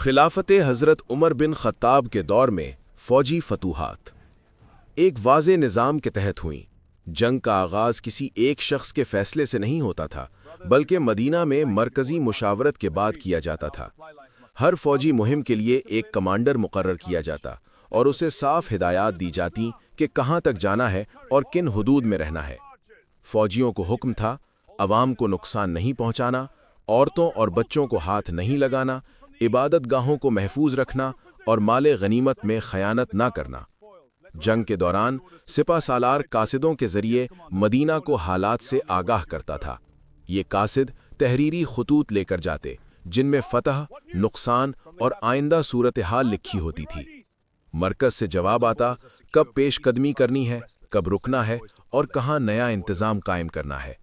खिलाफत हज़रत उमर बिन ख़त्ताब के दौर में फ़ौजी फ़तूहात एक वाज़े निज़ाम के तहत हुईं। जंग का आगाज़ किसी एक शख्स के फ़ैसले से नहीं होता था, बल्कि मदीना में मरकज़ी मुशावरत के बाद किया जाता था। हर फ़ौजी मुहिम के लिए एक कमांडर मुकर्रर किया जाता और उसे साफ हिदायत दी जाती कि कहाँ तक जाना है और किन हुदूद में रहना है। फ़ौजियों को हुक्म था, अवाम को नुकसान नहीं पहुँचाना, औरतों और बच्चों को हाथ नहीं लगाना, इबादत गाहों को महफूज रखना और माले गनीमत में खयानत ना करना। जंग के दौरान सिपा सालार कासिदों के जरिए मदीना को हालात से आगाह करता था। ये कासिद तहरीरी खतूत लेकर जाते, जिनमें फतह, नुकसान और आइंदा सूरत हाल लिखी होती थी। मरकज से जवाब आता, कब पेशकदमी करनी है, कब रुकना है और कहाँ नया इंतज़ाम कायम करना है।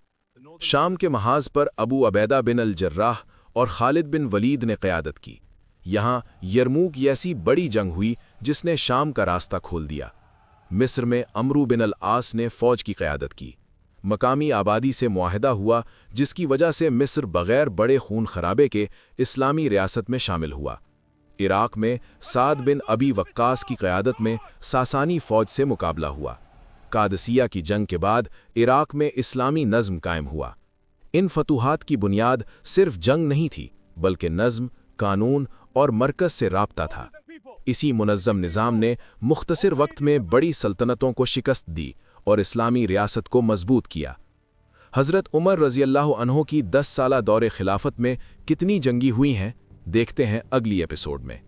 शाम के महाज पर अबू अबैदा बिन अल जर्राह और खालिद बिन वलीद ने क़यादत की। यहाँ यरमूक ऐसी बड़ी जंग हुई जिसने शाम का रास्ता खोल दिया। मिस्र में अमरू बिन अल आस ने फ़ौज की क़यादत की। मकामी आबादी से मुआहदा हुआ, जिसकी वजह से मिस्र बग़ैर बड़े खून खराबे के इस्लामी रियासत में शामिल हुआ। इराक़ में साद बिन अबी वक्कास की क़यादत में सासानी फ़ौज से मुकाबला हुआ। कादसिया की जंग के बाद इराक़ में इस्लामी नज़्म कायम हुआ। इन फतूहात की बुनियाद सिर्फ जंग नहीं थी, बल्कि नज़्म, कानून और मरकज़ से राब्ता था। इसी मुनज़्ज़म निज़ाम ने मुख्तसर वक्त में बड़ी सल्तनतों को शिकस्त दी और इस्लामी रियासत को मजबूत किया। हज़रत उमर रज़ियल्लाहु अन्हु की 10 साला दौरे खिलाफत में कितनी जंगी हुई हैं, देखते हैं अगली एपिसोड में।